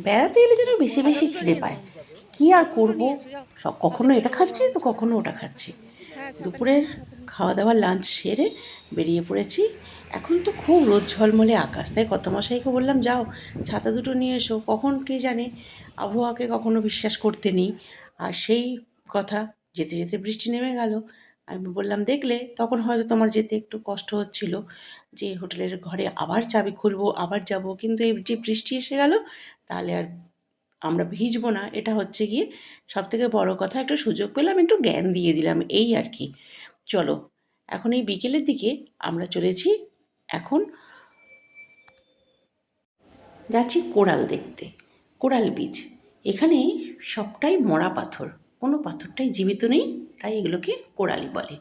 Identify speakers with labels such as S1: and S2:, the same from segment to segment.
S1: বেড়াতে এলে যেন বেশি বেশি খিদে পায়, কী আর করব, সব কখনো এটা খাচ্ছি তো কখনো ওটা খাচ্ছি। দুপুরের খাওয়া দাওয়া লাঞ্চ সেরে বেরিয়ে পড়েছি। এখন তো খুব রোদ ঝলমলে আকাশ, তাই কর্তামশাইকে বললাম যাও ছাতা দুটো নিয়ে এসো। কখন কে জানে, আবহাওয়াকে কখনো বিশ্বাস করতে নেই। আর সেই কথা, যেতে যেতে বৃষ্টি নেমে গেল। আমি বললাম দেখলে, তখন হয়তো তোমার যেতে একটু কষ্ট হচ্ছিল, যে হোটেলের ঘরে আবার চাবি খুলবো আবার যাব, কিন্তু এই যে বৃষ্টি এসে গেল, তাহলে আর আমরা ভিজবো না। এটা হচ্ছে গিয়ে সবথেকে বড় কথা, একটু সুযোগ পেলাম, একটু জ্ঞান দিয়ে দিলাম, এই আর কি। চলো, এখন এই বিকেলের দিকে আমরা চলেছি, এখন যাচ্ছি কোরাল দেখতে, কোরাল বীচ। এখানে সবটাই মরা পাথর, কোনো পাথরটাই জীবিত নেই, তাই এগুলোকে কোরালই বলে।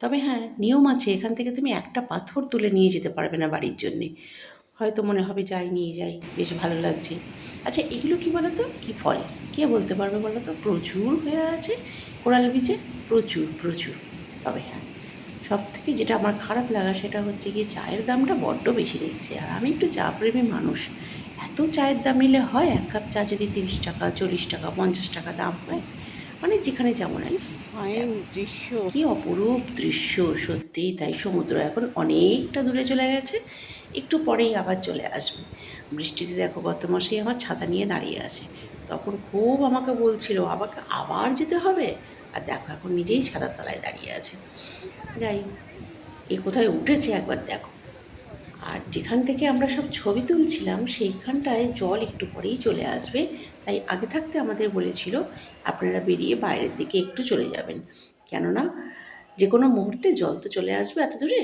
S1: তবে হ্যাঁ, নিয়ম আছে, এখান থেকে তুমি একটা পাথর তুলে নিয়ে যেতে পারবে না বাড়ির জন্যে। হয়তো মনে হবে যাই নিয়ে যাই, বেশ ভালো লাগছে। আচ্ছা এগুলো কী বলো তো, কী ফল, কে বলতে পারবে বলো তো? প্রচুর হয়ে আছে কোরাল বীচে, প্রচুর প্রচুর। তবে হ্যাঁ, সব থেকে যেটা আমার খারাপ লাগা সেটা হচ্ছে গিয়ে চায়ের দামটা বড্ড বেশি নিচ্ছে। আর আমি একটু চা প্রেমী মানুষ, এত চায়ের দাম নিলে হয়? এক কাপ চা যদি 30 টাকা, 40 টাকা, 50 টাকা দাম হয়, মানে যেখানে যেমন আর কি।
S2: ফাইন দৃশ্য।
S1: কি অপরূপ দৃশ্য, সত্যিই তাই। সমুদ্র এখন অনেকটা দূরে চলে গেছে, একটু পরেই আবার চলে আসবে। বৃষ্টিতে দেখো গত মাসেই আমার ছাতা নিয়ে দাঁড়িয়ে আছে, তখন খুব আমাকে বলছিল আমাকে আবার যেতে হবে, আর দেখো এখন নিজেই ছাতার তলায় দাঁড়িয়ে আছে। যাই, এ কোথায় উঠেছে একবার দেখো। আর যেখান থেকে আমরা সব ছবি তুলছিলাম সেইখানটায় জল একটু পরেই চলে আসবে, তাই আগে থাকতে আমাদের বলেছিল আপনারা বেরিয়ে বাইরের দিকে একটু চলে যাবেন, কেননা যে কোনো মুহূর্তে জল তো চলে আসবে এত দূরে।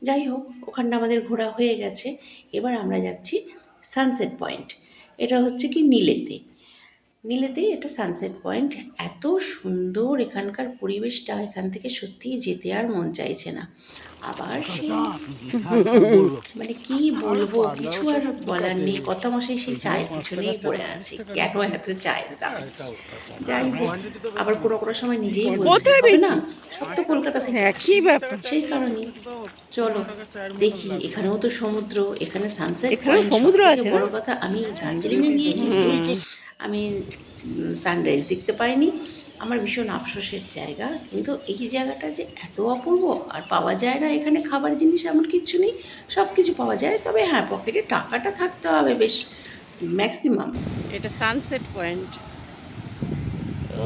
S1: যাই হোক, ওখানটা আমাদের ঘোরা হয়ে গেছে। এবার আমরা যাচ্ছি সানসেট পয়েন্ট। এটা হচ্ছে কি নীলেতে, নীলেতেই এটা সানসেট পয়েন্ট। এত সুন্দর এখানকার পরিবেশটা, এখান থেকে সত্যিই যেতে আর মন চাইছে না। আবার সেই মানে কি বলবো, কিছু আর বলার নেই। কত মশাই সেই চায়ের পিছনেই পড়ে আছে, কেন এত চায়ের দাম। যাই হোক, আবার কোনো কোনো সময় নিজেই বলছি
S2: কোথায়
S1: হবে না,
S2: বেশি?
S1: সব তো কলকাতা থেকে
S2: হ্যাঁ,
S1: আসে,
S2: কি ব্যাপার?
S1: সেই কারণেই। চলো দেখি, এখানেও তো সমুদ্র, এখানে সানসেট
S2: এখানেও
S1: পয়েন্ট। সব
S2: সমুদ্র
S1: থেকে
S2: আছে না?
S1: বড় কথা, আমি দার্জিলিংয়ে গিয়ে কিন্তু আমি সানরাইজ দেখতে পাইনি। আমার ভীষণ আফসোসের জায়গা, কিন্তু এই জায়গাটা যে এত অপূর্ব, আর পাওয়া যায় না এখানে খাবার জিনিস এমন কিচ্ছু নেই, সব কিছু পাওয়া যায়। তবে হ্যাঁ, পকেটে টাকাটা থাকতে হবে বেশ, ম্যাক্সিমাম।
S2: এটা সানসেট পয়েন্ট। ও,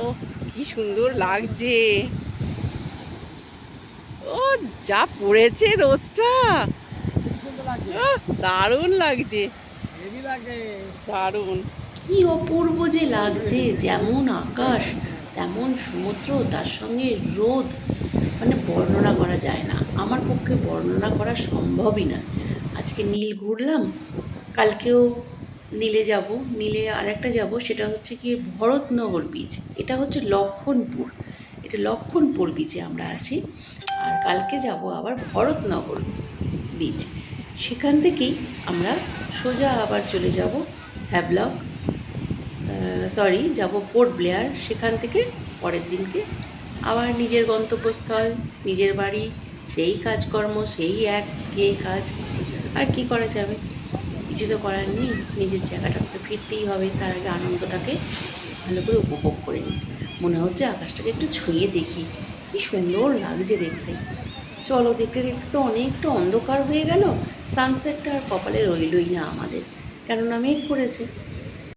S2: কি সুন্দর লাগছে। ও, যা পড়েছে রোদটা, দারুণ লাগছে, দারুণ।
S1: কি অপূর্ব যে লাগছে, যেমন আকাশ তেমন সমুদ্র, তার সঙ্গে রোদ, মানে বর্ণনা করা যায় না, আমার পক্ষে বর্ণনা করা সম্ভবই না। আজকে নীল ঘুরলাম, কালকেও নীলে যাব, নীলে আরেকটা যাব, সেটা হচ্ছে কি ভরতনগর বীচ। এটা হচ্ছে লক্ষণপুর, এটা লক্ষণপুর বিচে আমরা আছি। আর কালকে যাব আবার ভরতনগর বীচ, সেখান থেকেই আমরা সোজা আবার চলে যাব হ্যাভলক, সরি যাব পোর্ট ব্লেয়ার। সেখান থেকে পরের দিনকে আবার নিজের গন্তব্যস্থল, নিজের বাড়ি, সেই কাজকর্ম, সেই এক গিয়ে কাজ। আর কি করা যাবে, কিছু তো করার নেই, নিজের জায়গাটাতে ফিরতেই হবে। তার আগে আনন্দটাকে ভালো করে উপভোগ করে নিই। মনে হচ্ছে আকাশটাকে একটু ছুঁয়ে দেখি, কি সুন্দর লাগছে দেখতে। চলো, দেখতে দেখতে তো অনেকটা অন্ধকার হয়ে গেল, সানসেটটা আর কপালে রইলই না আমাদের, কেননা মেঘ করেছে।